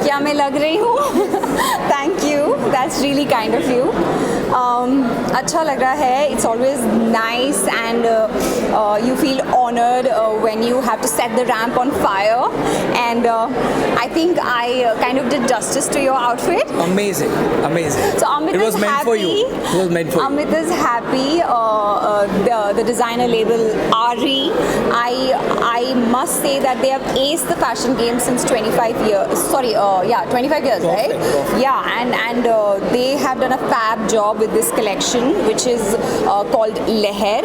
क्या मैं लग रही हूँ? Thank you, that's really kind of you. अच्छा लग रहा है. It's always nice and you feel honored when you have to set the ramp on fire, and I think I kind of did justice to your outfit. Amazing. So Amit It was is meant happy. for you. It was meant for you. Amit is happy. The designer label Ari, I must say that they have aced the fashion game since 25 years. 25 years, right? Perfect. Yeah, and they have done a fab job with this collection, which is called Leher,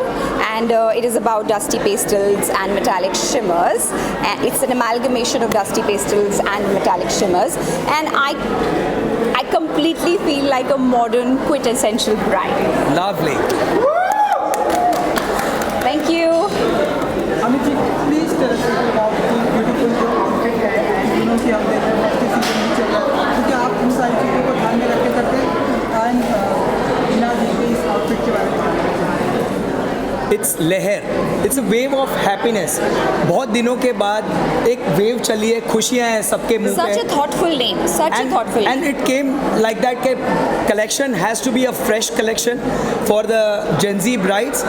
and it is about dusty pastels and metallic shimmers. And it's an amalgamation of dusty pastels and metallic shimmers, and I completely feel like a modern quintessential bride. Lovely. Thank you. Amit ji, please tell us about the beautiful जो outfit है. तीनों की हम देख रहे हैं festive season भी चल रहा है, तो क्या आप उन सारी चीज़ों को ध्यान में रख के करते हैं? एंड बिना जी के इस आउटफिट के बारे में It's Leher. It's a wave of happiness. बहुत दिनों के बाद एक वेव चली है, खुशियाँ हैं सबके मुंह पे. Such a thoughtful name. Such a thoughtful name. And it came like that. Collection has to be a fresh collection for the Gen Z brides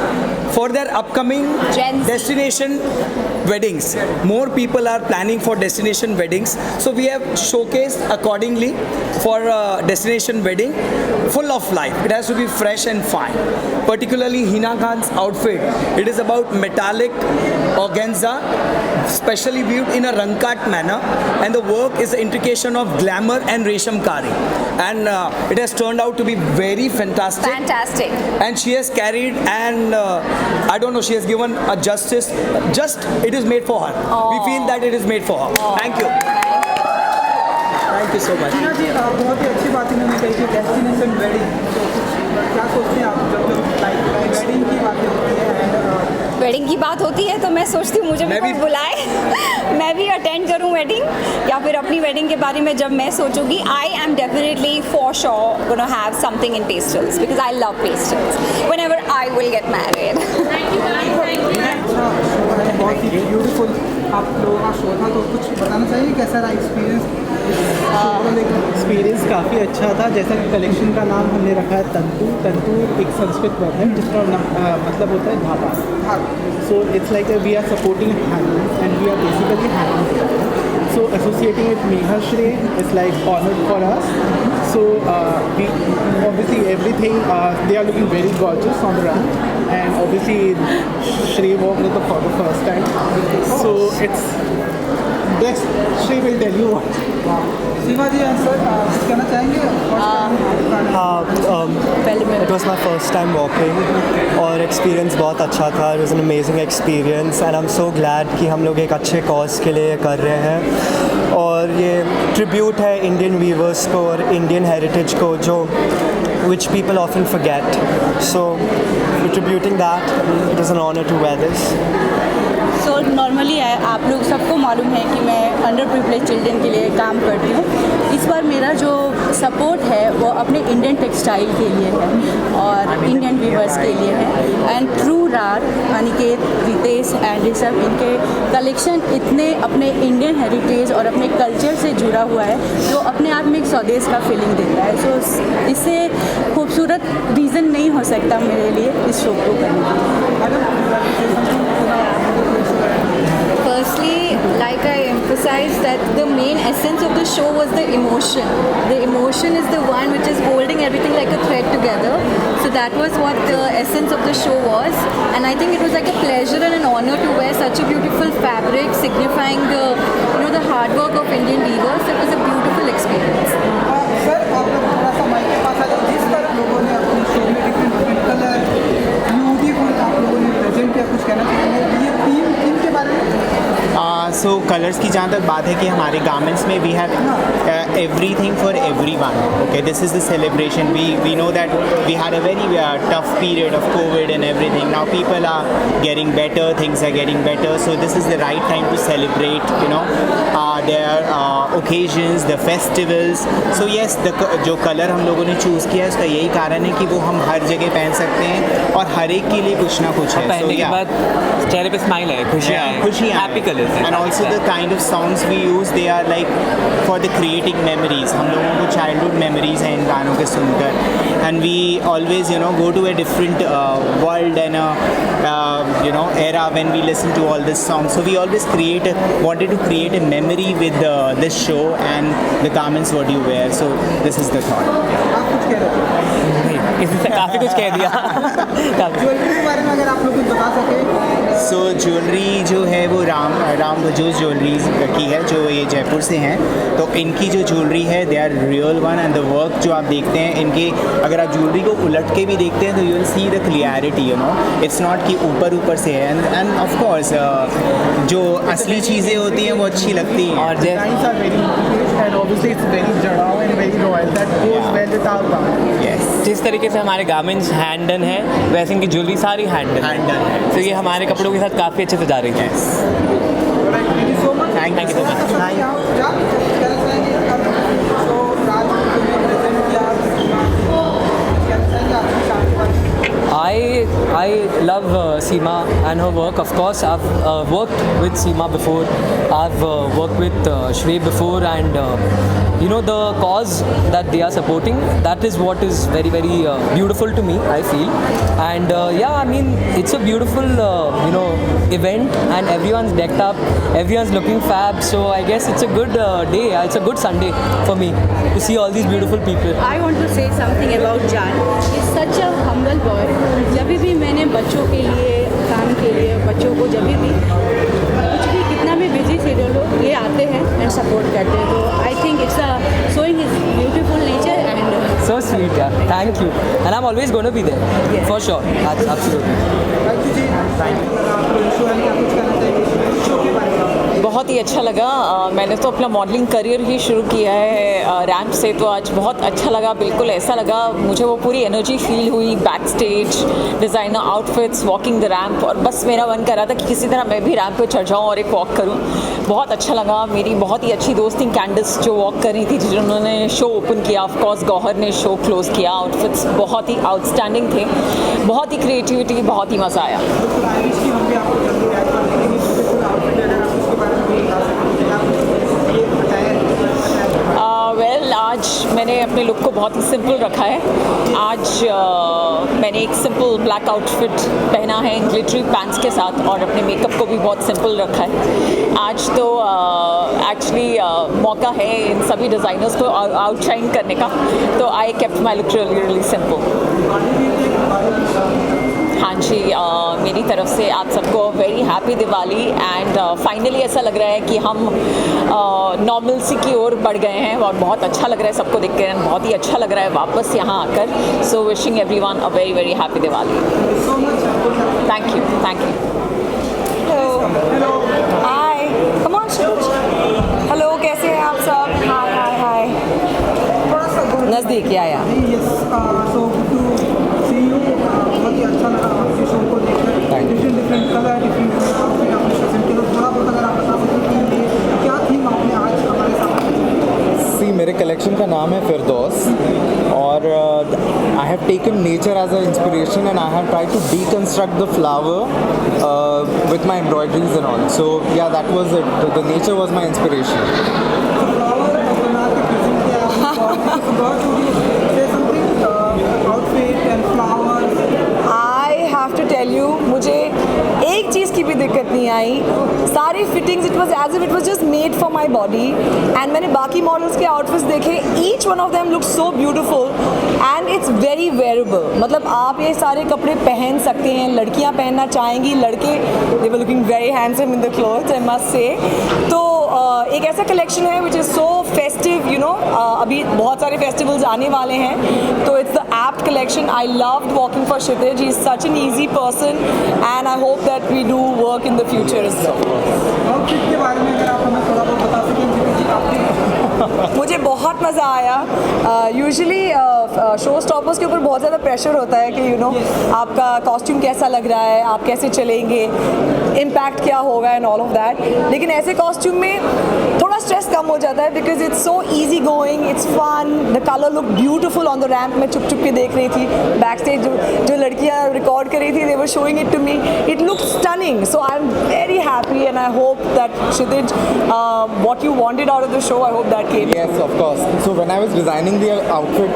for their upcoming Gen Z. destination weddings. More people are planning for destination weddings, so we have showcased accordingly for a destination wedding full of life. It has to be fresh and fine. Particularly Hina Khan's outfit. It is about metallic organza, specially viewed in a rankat manner, and the work is the intrication of glamour and resham kari, and it has turned out to be very fantastic. Fantastic. And she has carried, and I don't know, she has given a justice. Just it is made for her. We feel that it is made for her. Thank you. Thank you so much. टीना जी, बहुत ही अच्छी बात इन्होंने कही कि destination wedding. तो क्या सोचते हैं आप जब लाइक वेडिंग की बातें होती है एंड वेडिंग की बात होती है तो मैं सोचती हूँ मुझे भी मैं कोई भी- बुलाए. मैं भी अटेंड करूँ वेडिंग, या फिर अपनी वेडिंग के बारे में जब मैं सोचूंगी. I am definitely for sure gonna have something in pastels because I love pastels whenever I will get married. बहुत ही ब्यूटीफुल आप लोगों का शो था, तो कुछ बताना चाहिए कैसा रहा एक्सपीरियंस? एक्सपीरियंस काफ़ी अच्छा था. जैसा कि कलेक्शन का नाम हमने रखा है तंतु. तंतु एक संस्कृत वर्ड है जिसका मतलब होता है धागा. So it's like we are supporting handloom and we are basically handloom. So associating with Mehashree is like honored for us. So we obviously everything they are looking very gorgeous on the run, and obviously Shri walked it for the first time. So it's best. Shri will tell you what. Shiva ji sir कुछ कहना चाहेंगे? It was my first time walking और experience बहुत अच्छा था. It was an amazing experience and I'm so glad कि हम लोग एक अच्छे कॉज के लिए कर रहे हैं. और ये ट्रिब्यूट है इंडियन वीवर्स को और इंडियन हेरिटेज को जो which people often forget. So we're tributing that. It is an honor to wear this. So normally आप लोग सबको मालूम है कि मैं अंडर प्रिविलेज चिल्ड्रन के लिए काम करती हूँ. इस बार मेरा जो सपोर्ट है वो अपने इंडियन टेक्सटाइल के लिए है और इंडियन वीवर्स के लिए है. एंड थ्रू रार अनिकेत, रितेश एंड ऋषभ, इनके कलेक्शन इतने अपने इंडियन हेरिटेज और अपने कल्चर से जुड़ा हुआ है जो अपने आप में एक स्वदेश का फीलिंग देता है. सो इससे खूबसूरत रीज़न नहीं हो सकता मेरे लिए इस शो को करने के लिए. Firstly, like I emphasized that the main essence of the show was the emotion. The emotion is the one which is holding everything like a thread together. So that was what the essence of the show was, and I think it was like a pleasure and an honor to wear such a beautiful fabric signifying the hard work of Indian weavers. It was a beautiful experience. Sir आप लोग थोड़ा सा mic के पास आ जाओ. जिस तरह लोगों ने अपने शो में डिफरेंट कलर ब्यूटीफुल आप लोगों ने प्रेजेंट किया, कुछ कहना चाहेंगे ये थीम के बारे में? सो कलर्स की जहाँ तक बात है कि हमारे गारमेंट्स में we have everything for everyone. Okay, this is the celebration. We know that we had a very tough period of COVID and everything. Now people are getting better, things are getting better, so this is the right time to celebrate their occasions, the festivals. So yes, जो colour हम लोगों ने choose किया है उसका यही कारण है कि वो हम हर जगह पहन सकते हैं और हर एक के लिए कुछ ना कुछ है. पहनने के बाद चेहरे पे स्माइल है, खुशियाँ हैं, खुशियाँ, हैप्पी कलर्स हैं. and also the kind of songs we use, they are like for the creating memories. हम लोगों को childhood memories हैं इन गानों के सुनकर, and we always go to a different world and era when we listen to all this songs. So we always wanted to create a memory with this show and the garments what you wear. So this is the thought. आप कुछ कह रहे थे इससे काफ़ी कुछ कह दिया. ज्वेलरी के बारे में अगर आप लोग कुछ बता सके. सो ज्वेलरी जो है वो राम बजोस ज्वेलरीज की है जो ये जयपुर से हैं. तो इनकी जो ज्वेलरी है they are real one and the work जो आप देखते हैं इनके, अगर आप ज्वेलरी को उलट के भी देखते हैं तो you will see the clarity. It's not कि ऊपर से है. एंड ऑफ कोर्स जो असली चीज़ें होती हैं वो अच्छी लगती हैं. और Designs are very intricate and obviously it's very jadao and very royal. That goes well with our garment. Yes. जिस तरीके से हमारे गारमेंट्स हैंड डन है वैसे इनकी ज्वेलरी सारी हैंड डन Hand done है. तो ये हमारे कपड़ों के साथ काफ़ी अच्छे से जा रही है. Thank you so much. Thank you so much. तो राज प्रेजेंट किया I love Seema and her work. Of course, I've worked with Seema before. I've worked with Shrey before, and the cause that they are supporting, that is what is very, very beautiful to me, I feel. And I mean, it's a beautiful event, and everyone's decked up, everyone's looking fab. So I guess it's a good day. It's a good Sunday for me to see all these beautiful people. I want to say something about Jan. He's such a humble boy. जब भी मैंने बच्चों के लिए काम के लिए बच्चों को जब भी कुछ भी कितना भी बिजी शेड्यूल हो ये आते हैं एंड सपोर्ट करते हैं. तो I think it's showing his beautiful nature and So sweet, yeah. Thank you. And I'm always going to be there. Yes. For sure. Absolutely. Thank you ji. आपको शो है क्या कुछ कहना चाहिए शो के बारे में? बहुत ही अच्छा लगा. मैंने तो अपना मॉडलिंग करियर ही शुरू किया है रैंप से, तो आज बहुत अच्छा लगा. बिल्कुल ऐसा लगा मुझे वो पूरी एनर्जी फील हुई back stage, designer outfits, walking the ramp, और बस मेरा मन कर रहा था कि किसी तरह मैं भी रैंप पे चढ़ जाऊँ और एक वॉक करूँ. बहुत अच्छा लगा. मेरी बहुत ही अच्छी दोस्त थी कैंडिस जो वॉक कर रही थी, जिन्होंने शो ओपन किया. ऑफ कोर्स गौहर ने शो क्लोज़ किया. आउटफिट्स बहुत ही आउटस्टैंडिंग थे, बहुत ही क्रिएटिविटी, बहुत ही मज़ा आया. आयुष की हम भी आपको जल्दी ऐड कर देंगे. बिल्कुल आउटफिट अगर आप उसके बारे में बता सकते हैं आप ये बताएं. वेल आज मैंने अपने लुक को बहुत ही सिंपल रखा है. आज मैंने एक सिंपल ब्लैक आउटफिट पहना है ग्लिटरी पैंट्स के साथ, और अपने मेकअप को भी बहुत सिंपल रखा है. आज तो एक्चुअली मौका है इन सभी डिज़ाइनर्स को आउटशाइन करने का, तो I kept my look really simple. हाँ जी, मेरी तरफ से आप सबको very happy Diwali. And finally ऐसा लग रहा है कि हम नॉर्मलसी की ओर बढ़ गए हैं, और बहुत अच्छा लग रहा है सबको देख कर. बहुत ही अच्छा लग रहा है वापस यहाँ आकर. So wishing everyone a very very happy Diwali. Thank you. Thank you. Hi, come on. Hello, कैसे हैं आप सब? हाय हाय हाय. नज़दीक आया. सो टू सी यू. बहुत ही अच्छा लगा आपके शो को देखकर. डिफरेंट कलर, डिफरेंट आउटफिट आपने प्रेजेंट किया. थोड़ा बहुत अगर आप बता सकें कि ये क्या थीम आपने आज हमारे साथ. सी, मेरे कलेक्शन का नाम है फिरदौस, और I have taken nature as a inspiration and I have tried to deconstruct the flower with my embroideries and all. So yeah that was it. The nature was my inspiration. Flower बना के present किया आपने. Got to say something outfit and flowers. I have to tell you, मुझे एक चीज़ की भी दिक्कत नहीं आई. सारी fittings it was as if it was just made for my body. And मैंने बाकी मॉडल्स के आउटफिट्स देखे, each one of them look so beautiful and it's very wearable. मतलब आप ये सारे कपड़े पहन सकते हैं, लड़कियां पहनना चाहेंगी, लड़के they were looking very handsome in the clothes, I must say. तो एक ऐसा कलेक्शन है विच इज़ सो फेस्टिव, अभी बहुत सारे फेस्टिवल्स आने वाले हैं, तो it's the apt collection. I loved walking for Kshitij. He is such an easy person and I hope that we do work in the future. Outfit के बारे में अगर आप हमें थोड़ा बहुत बता सकें. मुझे बहुत बहुत मज़ा आया। यूजुअली शो स्टॉपर्स के ऊपर बहुत ज़्यादा प्रेशर होता है कि आपका कॉस्ट्यूम कैसा लग रहा है, आप कैसे चलेंगे, इम्पैक्ट क्या होगा एंड ऑल ऑफ दैट। लेकिन ऐसे कॉस्ट्यूम में थोड़ा स्ट्रेस कम हो जाता है because it's so easy going, it's fun, the colour look beautiful on the ramp. मैं चुप चुप के देख रही थी बैक स्टेज, जो लड़कियाँ रिकॉर्ड कर रही थी, they were showing it to me, it look stunning. So I am very happy and I hope that Kshitij, what you wanted out of the show, I hope that came. Yes, of course. So when I was designing the outfit,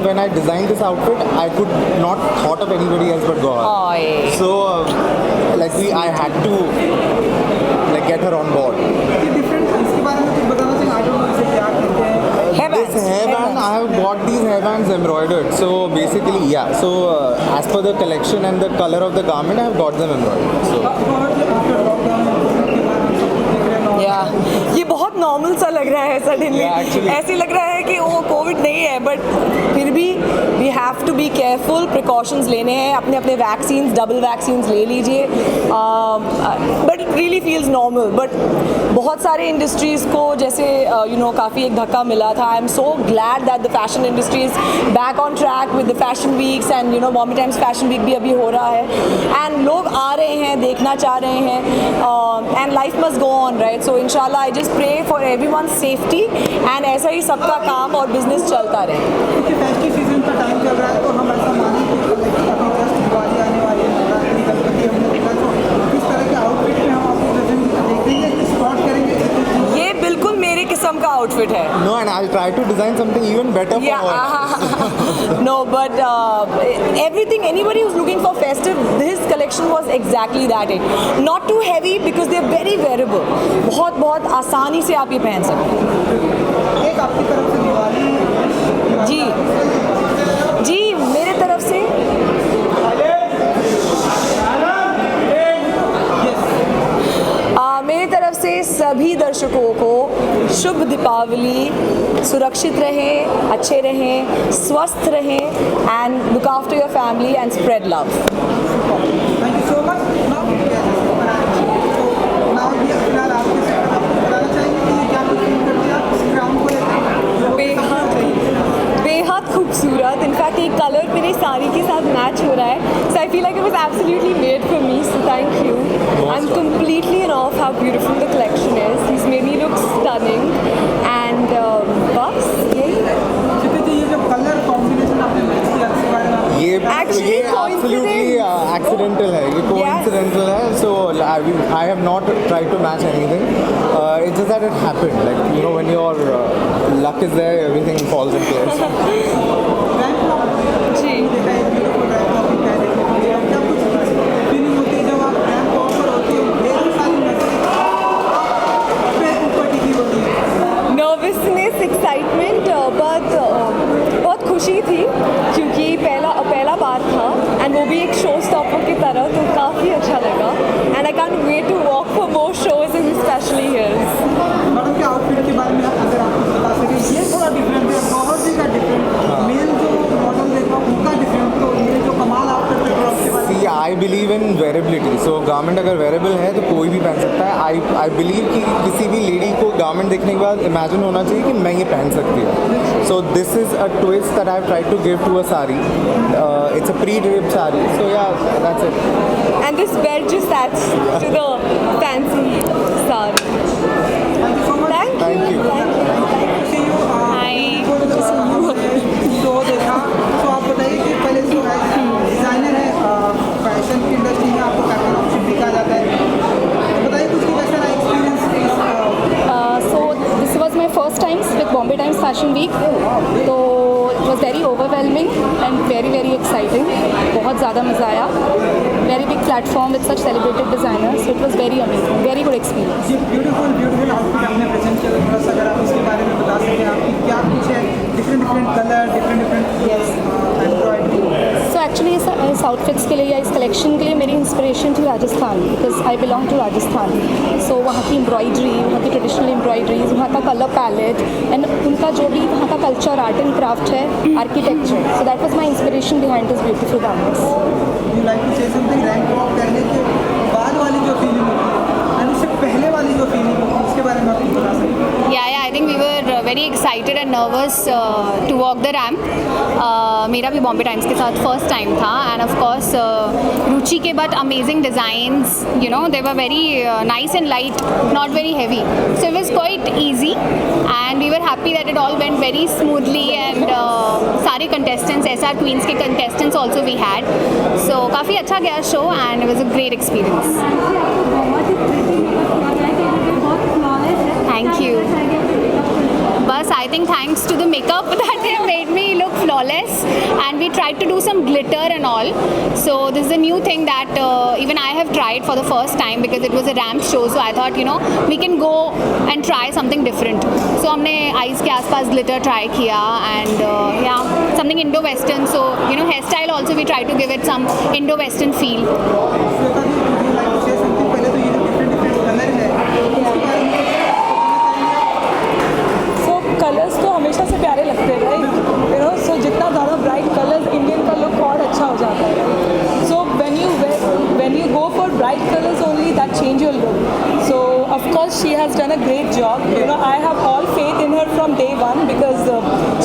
when I designed this outfit, I could not thought of anybody else but Gaurav. Oh, yeah. So I had to get her on board. Different इसके बारे में कुछ बताना चाहिए, I don't know इसे क्या कहते हैं। This hairband, I have got these hairbands embroidered. So basically, yeah. So as per the collection and the color of the garment, I have got them embroidered. So. ये बहुत normal सा लग रहा है सडनली, ऐसे लग रहा है कि वो कोविड नहीं है, बट फिर भी we have to be careful, precautions लेने हैं, अपने अपने वैक्सीन्स, डबल वैक्सीन्स ले लीजिए, but it really feels normal. But बहुत सारे इंडस्ट्रीज़ को जैसे काफ़ी एक धक्का मिला था। I am so glad that the fashion industry is back on track with the fashion weeks and Bombay Times fashion week भी अभी हो रहा है एंड लोग आ रहे हैं, देखना चाह रहे हैं and life must go on, right. So इंशाल्लाह I just pray for everyone's safety and ऐसा ही सबका काम और बिजनेस चलता रहे। क्योंकि फेस्टिव सीजन का टाइम चल रहा है, तो हम ऐसा माने कि अभी जस्ट दिवाली आने वाली है, नवरात्रि, गणपति हमने देखा, तो किस तरह के आउटफिट में हम आपको प्रेजेंट देखेंगे, स्पॉट करेंगे। ये बिल्कुल मेरे किस्म का आउटफिट है। No, and I'll try to design something even better for her. No, but everything, anybody who's looking for festive, this collection was exactly that it. Not too heavy because they're very wearable. बहुत आसानी से आप ये पहन सकते हैं। एक आपकी तरफ से दिवाली जी मेरे तरफ से मेरी तरफ से सभी दर्शकों को शुभ दीपावली, सुरक्षित रहें, अच्छे रहें, स्वस्थ रहें and look after your family and spread love. Thank you so much. फिलहाल आपके से बताना चाहेंगे कि क्या कुछ फील करते हैं आप इस क्राउन को लेकर? बेहद खूबसूरत, इनफैक्ट एक कलर मेरी साड़ी के साथ मैच हो रहा है, so I feel like it was absolutely made for me, so thank you. I am completely in awe of how beautiful the collection is. He's made me look stunning and बस यही। ये जो colour combination आपने match किया, इसके बारे में ये absolutely accidental है, ये coincidental है, so I have not tried to match anything. It's just that it happened, like when your luck is there, everything falls in place. जी क्या कुछ फीलिंग होती है जब आप रैंप वॉक पर होती हो, ढेर सारी मैसेज ऊपर टिकी होती है? नर्वसनेस, एक्साइटमेंट, बहुत खुशी थी क्योंकि पहला बार था एंड वो भी एक शो स्टॉपर की तरह, तो काफ़ी अच्छा लगा and I can't wait to walk for more shows in specially here's. Madam के आउटफिट के बारे में अगर आप कुछ बता सकें, ये थोड़ा डिफरेंट है, बहुत ही का डिफरेंट, मेल जो मॉडल देखा उनका डिफरेंट, तो ये जो कमाल आउटफिट है उसके बारे में। See, I believe in wearability. So garment अगर wearable है तो कोई भी पहन सकता है. I believe कि किसी भी लेडी को garment देखने के बाद imagine होना चाहिए कि मैं ये पहन सकती हूँ. So this is a twist that I've tried to give to a sari. It's a pre-draped sari. So yeah, that's it. And this belt just adds to the fancy sari. Thank you so much. Thank you. Show देखा, तो आप बताइए कि पहले जो है designer है, fashion की इंडस्ट्री में आपको कैटलॉग ऑप्शन दिखा जाता है, बताइए कुछ कैसा रहा experience? So this was my first time with Bombay Times Fashion Week. तो it was very overwhelming and very very exciting. बहुत ज़्यादा मज़ा आया. Very big platform with such celebrated designers. So it was very amazing. Very good experience. ये beautiful outfit आपने present किया, थोड़ा सा अगर आप इसके बारे में बता सकें, आपकी क्या कुछ है, different colour, different embroidery. So actually इस आउटफिट्स के लिए या इस कलेक्शन के लिए मेरी इंस्पिरेशन थी Rajasthan, because I belong to Rajasthan. So वहाँ की एम्ब्रॉयडरी, वहाँ की ट्रेडिशनल एम्ब्रॉयडरीज, वहाँ का कलर पैलेट एंड उनका जो भी वहाँ का कल्चर, आर्ट एंड क्राफ्ट है, architecture. So that was my inspiration behind this beautiful garments. You like to say something, ramp walk करने के बाद वाली जो फीलिंग होती है एंड उससे पहले वाली जो फीलिंग होती है, उसके बारे में आप कुछ बता सकते हैं? Yeah, I think we were very very excited and nervous to walk the ramp. मेरा भी बॉम्बे टाइम्स के साथ फर्स्ट टाइम था एंड ऑफ कोर्स रुचि के but amazing designs, you know they were very nice and light, not very heavy, so it was quite easy and we were happy that it all went very smoothly and सारे contestants, SR queens के contestants also we had, so काफ़ी अच्छा गया show and it was a great experience. Thank you. Bus, I think thanks to the makeup that they made me look flawless, and we tried to do some glitter and all. So this is a new thing that even I have tried for the first time because it was a ramp show. So I thought, you know, we can go and try something different. So हमने eyes के आसपास glitter try किया and yeah, something Indo-Western. So you know, hairstyle also we tried to give it some Indo-Western feel. Colours तो हमेशा से प्यारे लगते हैं, राइट, यू नो, सो जितना ज़्यादा ब्राइट कलर्स इंडियन का लुक और अच्छा हो जाता है. सो when you go for bright colors only, that change your look. So of course she has done a great job. You know, I have all faith in her from day one because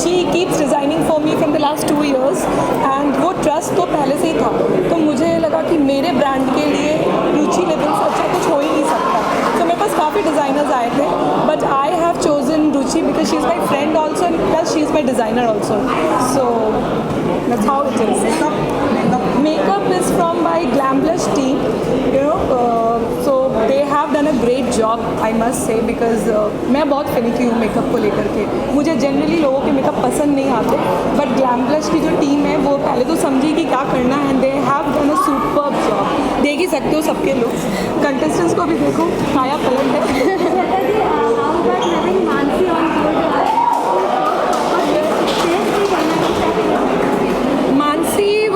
she keeps designing for me from the last 2 years and वो trust तो पहले से ही था. तो मुझे लगा कि मेरे ब्रांड के लिए रुचि लेवल से अच्छा कुछ हो ही नहीं सकता. तो मेरे पास काफ़ी डिज़ाइनर्स आए थे, but I have chosen Ruchi because she is my friend also and plus she is my designer also. So that's how it is. Makeup is from my Glamblush team, you know, so they have done a great job, I must say, because मैं बहुत finicky हूँ makeup को लेकर के. मुझे generally लोगों के makeup पसंद नहीं आते, बट Glamblush की जो टीम है वो पहले तो समझी कि क्या करना है and they have done a superb job. देख ही सकते हो सबके लुक, कंटेस्टेंट्स को भी देखो, काया पलट है.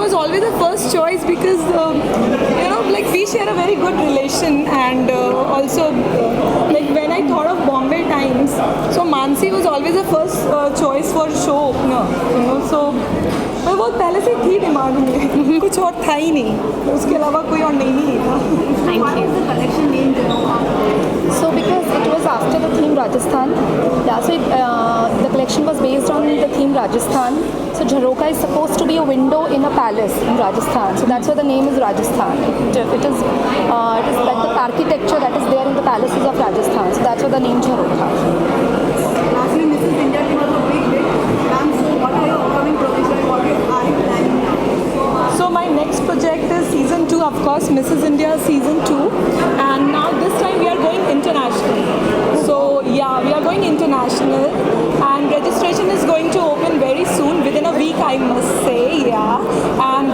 Was always the first choice because you know, like we share a very good relation and also like when I thought of Bombay Times, so Mansi was always the first choice for show opener, you know, so मैं बहुत पहले से थी demand में, कुछ और था ही नहीं, उसके अलावा कोई और नहीं था. Thank you. The collection name So because it was after the theme Rajasthan, yeah, so the collection was based on the theme Rajasthan. So Jharoka is supposed to be a window in a palace in Rajasthan. So that's why the name is Rajasthan. It is like the architecture that is there in the palaces of Rajasthan. So that's why the name Jharoka. Lastly, Mrs. India came up a big hit. Ma'am, so what are your upcoming projects? What are you planning now? So my next project is season 2, of course, Mrs. India season 2, and now this time we are going international. So yeah, we are going international, and registration is going to open very soon, within a week, I must say, yeah. And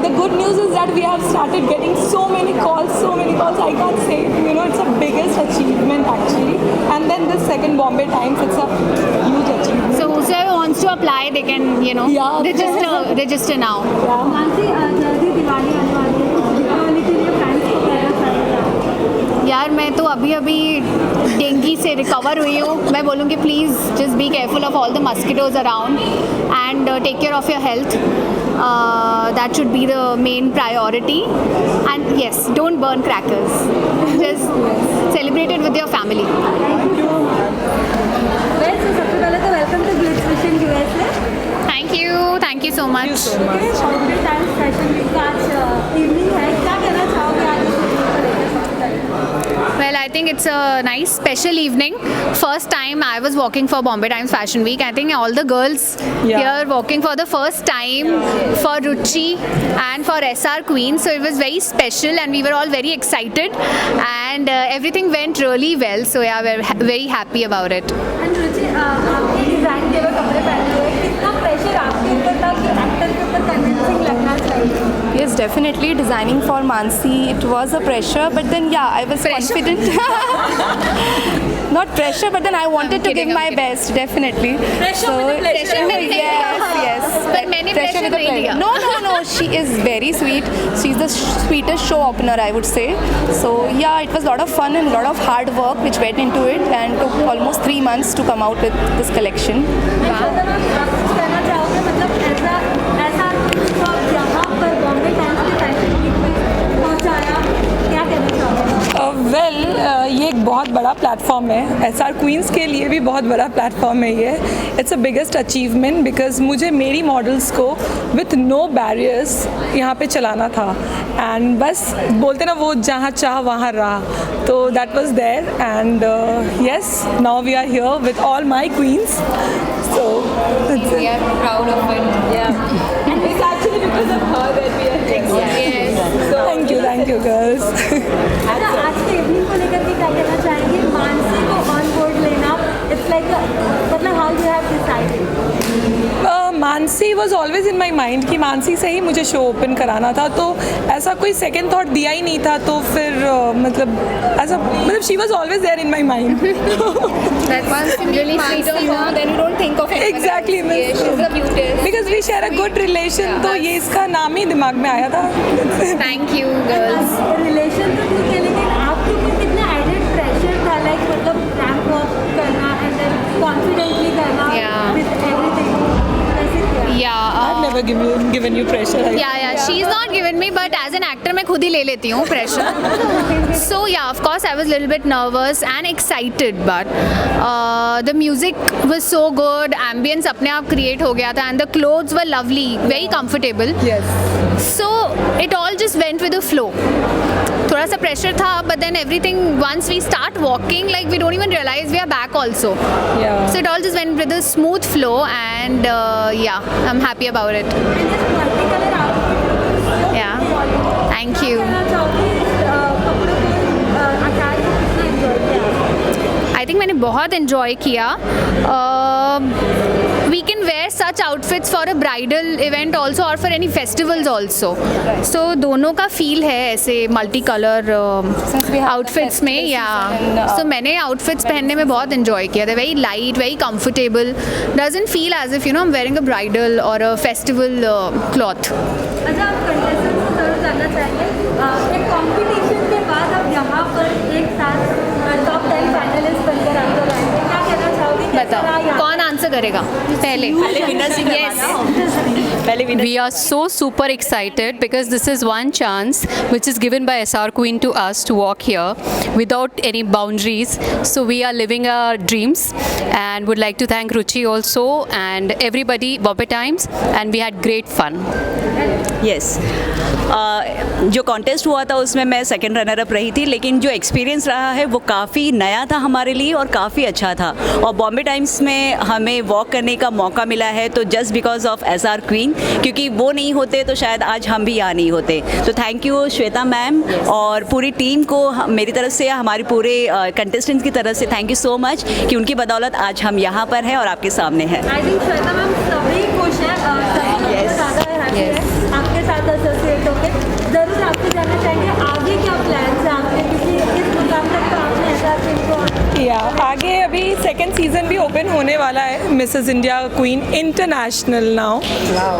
the good news is that we have started getting so many calls, I can't say, you know, it's the biggest achievement actually. And then the second Bombay Times, it's a huge achievement. So whoever wants to apply, they can, you know, register now. Mansi, जल्दी दिवाली आने वाली है, दिवाली के लिए plans को क्या है? यार मैं तो अभी डेंगी से रिकवर हुई हूँ. मैं बोलूँगी please just be careful of all the mosquitoes around and take care of your health. That should be the main priority. And yes, don't burn crackers. Just celebrate it with your family. Thank you. Well, so सबसे पहले तो welcome to Glitz Vision USA. Thank you so much. Bombay Times Fashion Week का आज evening है, क्या कहना चाहोगे आज इस evening को लेकर? Well, I think it's a nice special evening. First time I was walking for Bombay Times Fashion Week. I think all the girls here walking for the first time for Ruchi and for SR Queen. So it was very special and we were all very excited and everything went really well. So yeah, we're very happy about it. And Ruchi, आपके design के वो कपड़े पहने हुए, कितना pressure आपके ऊपर था कि एक्टर के ऊपर कन्विंसिंग लगना चाहिए? Yes, definitely designing for Mansi, it was a pressure, but then yeah, I was confident. Not pressure, but then I wanted to give my best, definitely. Pressure with the pleasure. Yes. पर मैंने pressure नहीं लिया. No, she is very sweet. She's the sweetest show opener, I would say. So yeah, it was a lot of fun and a lot of hard work which went into it and took almost 3 months to come out with this collection. आप कुछ कहना चाहोगे, मतलब ऐसा जो आप यहाँ पर बॉम्बे टाइम्स के फैशन वीक में पहुँचाया, क्या कहना चाहोगे? वेल ये एक बहुत बड़ा प्लेटफॉर्म है, SR क्वींस के लिए भी बहुत बड़ा प्लेटफॉर्म है ये. It's a biggest achievement because मुझे मेरी मॉडल्स को विथ नो बैरियर्स यहाँ पे चलाना था एंड बस बोलते ना वो जहाँ चाह वहाँ रहा, तो that was there and yes now we are here with all my queens, so We are proud of it. Yeah. And it's actually because of her that we are here. Yes. so thank you girls. अच्छा, आज के evening को लेकर के क्या कहना चाहेंगे? मानसी को ऑन बोर्ड लेना, इट्स लाइक मतलब how you have decided? Mansi was always in my mind कि मानसी से ही मुझे शो ओपन कराना था, तो ऐसा कोई सेकेंड थॉट दिया ही नहीं था, तो फिर मतलब she was always there in my mind. Exactly because we share a good relation, तो ये इसका नाम ही दिमाग में आया था. Thank you girls. रिलेशन तो ठीक है, लेकिन आपके ऊपर कितना एडेड प्रेशर था, लाइक मतलब रैंप वॉक करना एंड देन कॉन्फिडेंटली करना with everything. Yeah. I've never given you pressure. Yeah. She's not given me, but as an actor मैं खुद ही ले लेती हूँ pressure. So yeah, of course I was a little bit nervous and excited, but the music was so good, ambience अपने आप create हो गया था, and the clothes were lovely, very comfortable. Yes. So it all just went with the flow. थोड़ा सा pressure था, but then everything once we start walking, like we don't even realize we are back also. Yeah. So it all just went with a smooth flow, and yeah, I'm happy about it. Yeah. Thank you. I think मैंने बहुत enjoy किया. We can wear such outfits for a bridal event also or for any festivals also. So दोनों का feel है ऐसे multi-color outfits में. Yeah. So मैंने outfits पहनने में बहुत enjoy किया. They're very light, very comfortable. Doesn't feel as if I'm wearing a bridal or a festival cloth. अच्छा, आप contestants को जरूर जानना चाहेंगे, एक competition के बाद आप यहाँ पर एक साथ टॉप 10 फाइनलिस्ट बनकर अंदर आए, क्या कहना चाहोगे? बताओ कौन आंसर करेगा पहले? We are so super excited because this is one chance which is given by SR Queen to us to walk here without any boundaries. So we are living our dreams and would like to thank Ruchi also and everybody, Bombay Times, and we had great fun. Yes जो contest हुआ था उसमें मैं second runner up रही थी, लेकिन जो experience रहा है वो काफ़ी नया था हमारे लिए और काफ़ी अच्छा था. और बॉम्बे टाइम्स में हमें वॉक करने का मौका मिला है तो just because of SR queen, क्योंकि वो नहीं होते तो शायद आज हम भी यहाँ नहीं होते. तो थैंक यू श्वेता मैम और पूरी टीम को मेरी तरफ से, हमारे पूरे कंटेस्टेंट्स की तरफ से थैंक यू सो मच कि उनकी बदौलत आज हम यहाँ पर हैं और आपके सामने हैं. आई थिंक श्वेता मैम सभी खुश हैं, आपके साथ एसोसिएट होकर. ज़रूर आपसे जानना चाहेंगे आगे क्या प्लान्स हैं आपके, क्योंकि इस मुकाम तक तो आपने SR क्वीन को आगे अभी सेकेंड सीजन भी ओपन होने वाला है, Mrs India queen international now.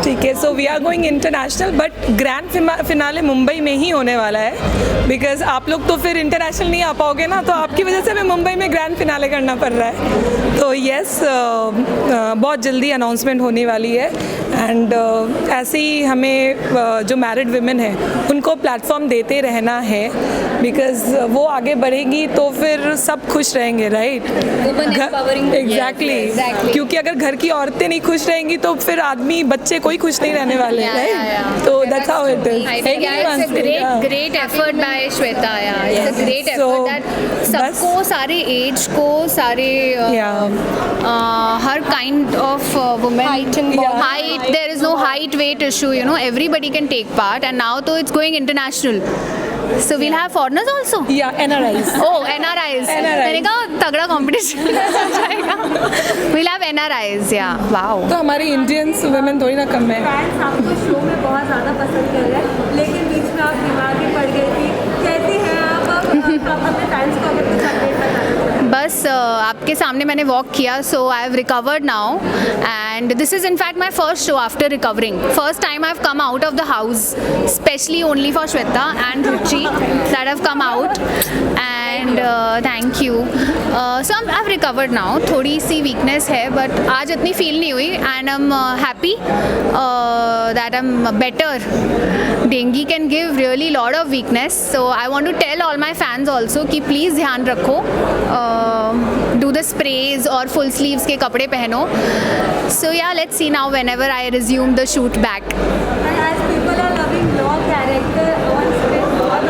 ठीक है, so we are going international, but grand finale Mumbai में ही होने वाला है बिकॉज आप लोग तो फिर इंटरनेशनल नहीं आ पाओगे ना, तो आपकी वजह से हमें मुंबई में ग्रैंड फिनाले करना पड़ रहा है. तो येस, बहुत जल्दी अनाउंसमेंट होने वाली है एंड ऐसे ही हमें जो मैरिड वुमेन है उनको प्लेटफॉर्म देते रहना है बिकॉज वो आगे बढ़ेगी तो फिर सब खुश रहेंगे, राइट? एग्जैक्टली, क्योंकि अगर घर की औरतें नहीं खुश रहेंगी तो फिर आदमी बच्चे कोई खुश नहीं रहने वाले, राइट? तो that's how it is. It's a great effort by Shweta. Yeah, it's a great effort that सबको, सारे एज को, सारे हर kind of women, height, there is no height weight issue, everybody can take part, and now though it's going international. So we'll have foreigners also. Yeah, NRIs. Oh, NRIs. मैंने कहा तगड़ा competition जाएगा. We'll have NRIs. Yeah. Wow. तो हमारी Indians women थोड़ी ना कम है. Fans आपको शो में बहुत ज़्यादा पसंद कर रहे हैं, लेकिन बीच में आप बीमार भी पड़ गई थी. कैसी हैं आप अपने फैंस को अगर कुछ अपडेट बताना चाहें? बस आपके सामने मैंने वॉक किया, so I have recovered now and this is in fact my first show after recovering. First time I have come out of the house, specially only for Shweta and Ruchi that have come out, and and thank you. So I have recovered now. थोड़ी सी weakness है but आज इतनी feel नहीं हुई and I am happy that I am better. Dengue can give really lot of weakness, so I want to tell all my fans also कि please ध्यान रखो, डू द स्प्रेज और full sleeves के कपड़े पहनो. So yeah let's see now whenever I resume the shoot back. As people are loving your character on screen, बहुत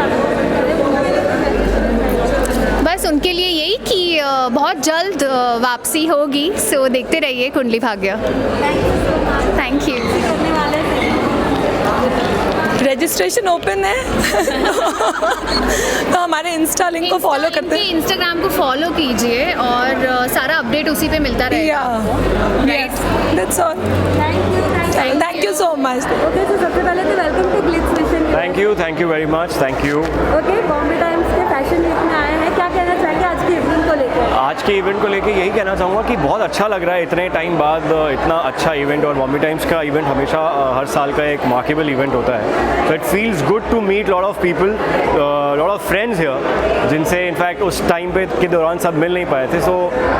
बस उनके लिए यही कि बहुत जल्द वापसी होगी. सो देखते रहिए Kundali Bhagya. Thank you. Registration open है तो हमारे इंस्टा लिंक को फॉलो करते हैं. इंस्टाग्राम को फॉलो कीजिए और सारा अपडेट उसी पे मिलता रहेगा. Right, that's all. Thank you so much. Okay, तो सबसे पहले तो welcome to Glitz Mission. Thank you very much. Thank you. Okay, Bombay Times के फैशन वीक में आए हैं, क्या कहना चाहेंगे आज के इवेंट को लेकर? आज के इवेंट को लेके यही कहना चाहूँगा कि बहुत अच्छा लग रहा है इतने टाइम बाद इतना अच्छा इवेंट. और बॉम्बे टाइम्स का इवेंट हमेशा हर साल का एक मार्केबल इवेंट होता है. So it feels good to meet lot of people, lot of friends here, जिनसे इनफैक्ट उस टाइम पे के दौरान सब मिल नहीं पाए थे. So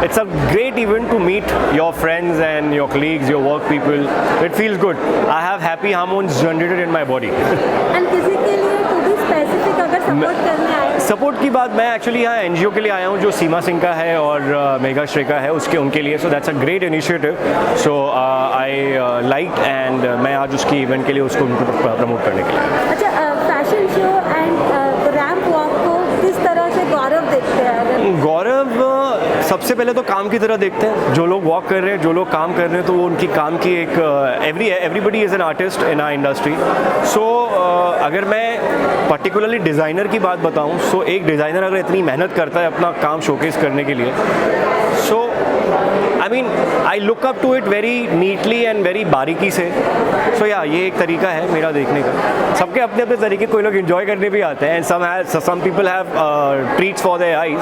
it's a great event to meet your friends and your colleagues, your work people. It feels good. I have happy hormones generated in my body. And किसी के लिए टू बी स्पेसिफिक अगर सपोर्ट करने आए? Support की बात, मैं actually यहाँ एनजीओ के लिए आया हूँ जो सीमा सिंह का है और मेघा श्रे का है, उनके लिए. So that's a great initiative. So I like and मैं आज उसकी इवेंट के लिए उसको उनको प्रमोट करने के लिए. अच्छा, fashion show and ramp walk को किस तरह से गौरव देखते हैं? गौरव सबसे पहले तो काम की तरह देखते हैं. जो लोग वॉक कर रहे हैं, जो लोग काम कर रहे हैं, तो वो उनकी काम की एक everybody is an artist in our industry. So अगर मैं पर्टिकुलरली डिज़ाइनर की बात बताऊं, सो एक डिज़ाइनर अगर इतनी मेहनत करता है अपना काम शोकेस करने के लिए, so I mean I look up to it very neatly and very बारीकी से. सो या ये एक तरीका है मेरा देखने का. सबके अपने अपने तरीके, कोई लोग इन्जॉय करने भी आते हैं and some people have treats for their eyes.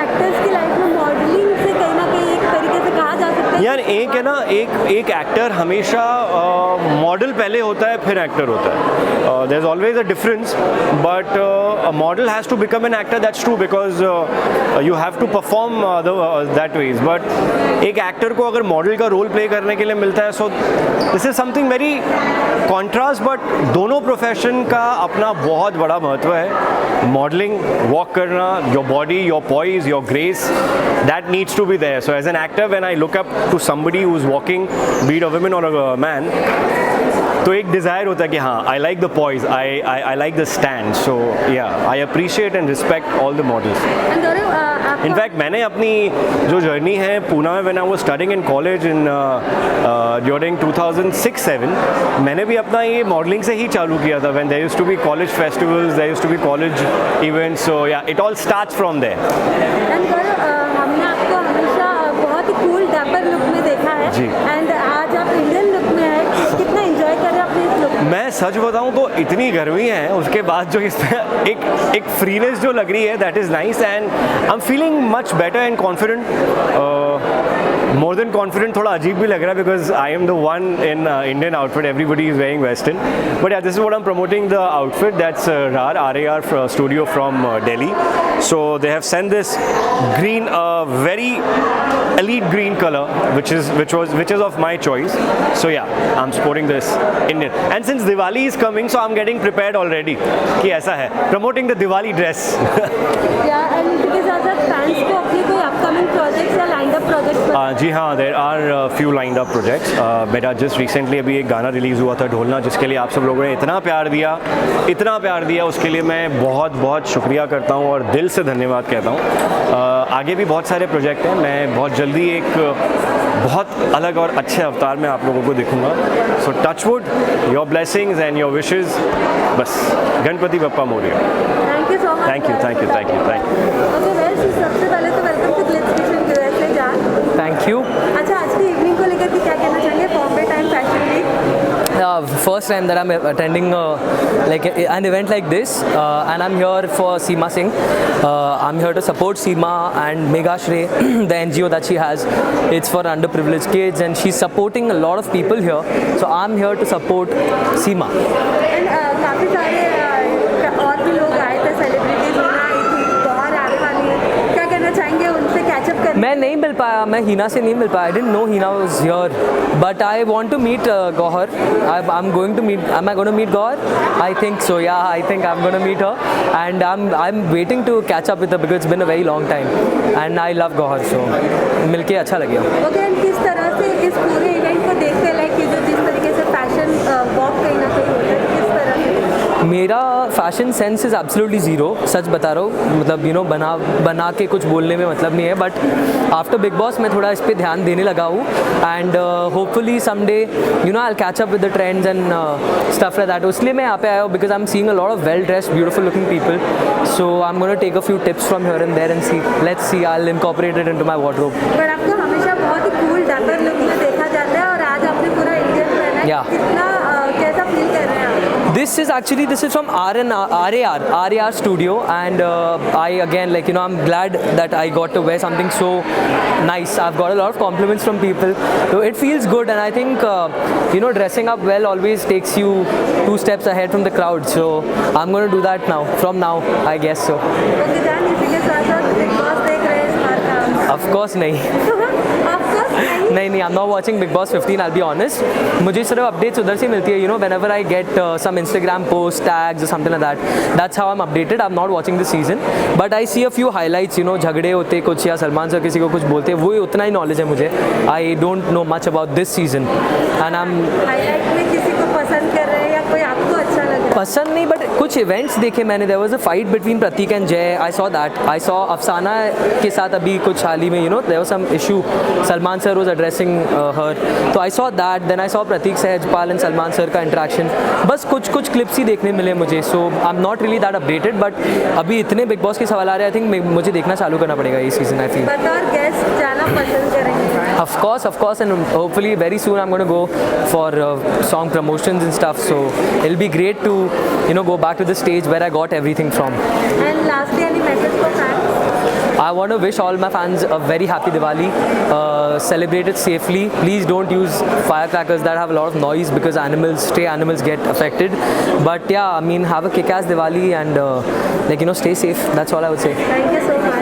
Actors की लाइफ में मॉडलिंग से कहीं ना कहीं एक तरीके से कहा जा सकता है यार, एक है ना, एक एक्टर हमेशा मॉडल पहले होता है फिर एक्टर होता है. there's always a difference, but a model has to become an actor. That's true because you have to perform that ways. But एक एक्टर को अगर मॉडल का रोल प्ले करने के लिए मिलता है, so this is something very contrast. But दोनों प्रोफेशन का अपना बहुत बड़ा महत्व है. मॉडलिंग, वॉक करना, your body, your poise, your grace, that needs to be there. So as an actor, when I look up to somebody who's walking, be it a woman or a man, तो एक desire होता है कि हाँ, I like the poise, I like the stand. So yeah I appreciate and respect all the models. In fact मैंने अपनी जो journey है पूना में, when I was studying in college in during 2006-07, मैंने भी अपना ये मॉडलिंग से ही चालू किया था. When there used to be college festivals, there used to be college events. So yeah it all starts from there. हमने आपको हमेशा बहुत ही कूल डैपर लुक में देखा है जी. एंड आज आप इंडियन लुक में है, कितना एंजॉय कर रहे हैं अपने इस लुक? मैं सच बताऊं तो इतनी गर्मी है, उसके बाद जो इसमें एक फ्रीनेस जो लग रही है, that is nice and I am feeling much better and confident. More than confident, थोड़ा अजीब भी लग रहा है because I am the one in Indian outfit. Everybody is wearing western, but this is what I am promoting the outfit. That's RAR studio from Delhi. So they have sent this green, very elite green color, which is of my choice. So yeah, I'm sporting this Indian. And since Diwali is coming, so I'm getting prepared already. कि ऐसा है, promoting the Diwali dress. Yeah, and इसके साथ-साथ fans को अपने कोई upcoming projects या lined up projects? जी हाँ, there are few lined up projects. मेरा just recently अभी एक गाना रिलीज़ हुआ था, ढोलना, जिसके लिए आप सब लोगों ने इतना प्यार दिया, उसके लिए मैं बहुत बहुत शुक्रिया करता हूँ और दिल से धन्यवाद कहता हूँ. आगे भी बहुत सारे प्रोजेक्ट हैं. मैं बहुत जल्दी एक बहुत अलग और अच्छे अवतार में आप लोगों को दिखूंगा. So touch wood, your blessings and your wishes. बस Ganpati Bappa Morya. Thank you so much. Thank you. Okay, well, सबसे पहले तो welcome to Glitz mission USA जान. Thank you. अच्छा, आज की इवनिंग को लेकर के क्या कहना चाहेंगे? Bombay time fashion week, first time that I'm attending like an event like this, and I'm here for Seema Singh. I'm here to support Seema and Megha Shre, the NGO that she has. It's for underprivileged kids, and she's supporting a lot of people here. So I'm here to support Seema. And काफ़ी सारे और भी लोग आए थे, celebrities आई थी, मैं नहीं मिल पाया, मैं हीना से नहीं मिल पाया. I didn't know Hina was here, but I want to meet Gauhar. I'm going to meet. Am I going to meet Gauhar? I think so. Yeah, I think I'm going to meet her, and I'm waiting to catch up with her because it's been a very long time, and I love Gauhar, so मिलके अच्छा लगा. Okay, किस तरह से इस पूरे event को देखते लाइक कि जो जिस तरीके से फैशन वॉक कहीं ना कहीं होता है, किस तरह से? मेरा fashion sense is absolutely zero, सच बता रहा हूँ. मतलब यू नो बना के कुछ बोलने में मतलब नहीं है, बट आफ्टर बिग बॉस मैं थोड़ा इस पर ध्यान देने लगा हूँ, and hopefully someday you know I will catch up with the trends and stuff like that. इसलिए मैं यहाँ पे आया हूँ because I am seeing a lot of well dressed beautiful looking people, so I am gonna take a few tips from here and there and see let's see I will incorporate it into my wardrobe. पर आपको हमेशा बहुत ही cool dapper look में देखा जाता है, और आज आपने पूरा इंडियन पहना है. Yeah. कितना कैसा फील कर रहे हैं आप? This is from RAR studio, and I again, like, you know, I'm glad that I got to wear something so nice. I've got a lot of compliments from people, so it feels good, and I think you know, dressing up well always takes you 2 steps ahead from the crowd, so I'm going to do that from now, I guess so. Okay जान, इसी के साथ साथ big boss देख रहे हैं इस बार का? Of course नहीं. नहीं, I'm not watching Big Boss 15, I'll be honest. मुझे सिर्फ अपडेट्स उधर से मिलती है, you know, whenever I get some Instagram posts, tags or something like that. That's how I'm updated. I'm not watching this season, but I see a few highlights, you know, झगड़े होते कुछ या Salman sir किसी को कुछ बोलते, वो उतना ही नॉलेज है मुझे. I don't know much about this season, and I'm highlight में किसी को पसंद कर रहे हैं या कोई आपको अच्छा लग रहा है? पसंद नहीं, बट कुछ इवेंट्स देखे मैंने. There was a fight between Prateek and Jay, I saw that. I saw Afsana के साथ अभी कुछ हाल ही में, you know, there was some issue, Salman sir was addressing her, तो I saw that. Then I saw Prateek Sahajpal and Salman sir का इंटरेक्शन. बस कुछ क्लिप्स ही देखने मिले मुझे, so I am not really that updated, but अभी इतने बिग बॉस के सवाल आ रहे हैं, आई थिंक मुझे देखना चालू करना पड़ेगा ये सीजन. आई फील बतौर गेस्ट जाना पसंद करेंगे? Of course, and hopefully very soon I'm going to go for song promotions and stuff. So it'll be great to, you know, go back to the stage where I got everything from. And lastly, any message for fans? I want to wish all my fans a very happy Diwali. Celebrate it safely. Please don't use firecrackers that have a lot of noise because stray animals get affected. But yeah, I mean, have a kick-ass Diwali and like, you know, stay safe. That's all I would say. Thank you so much.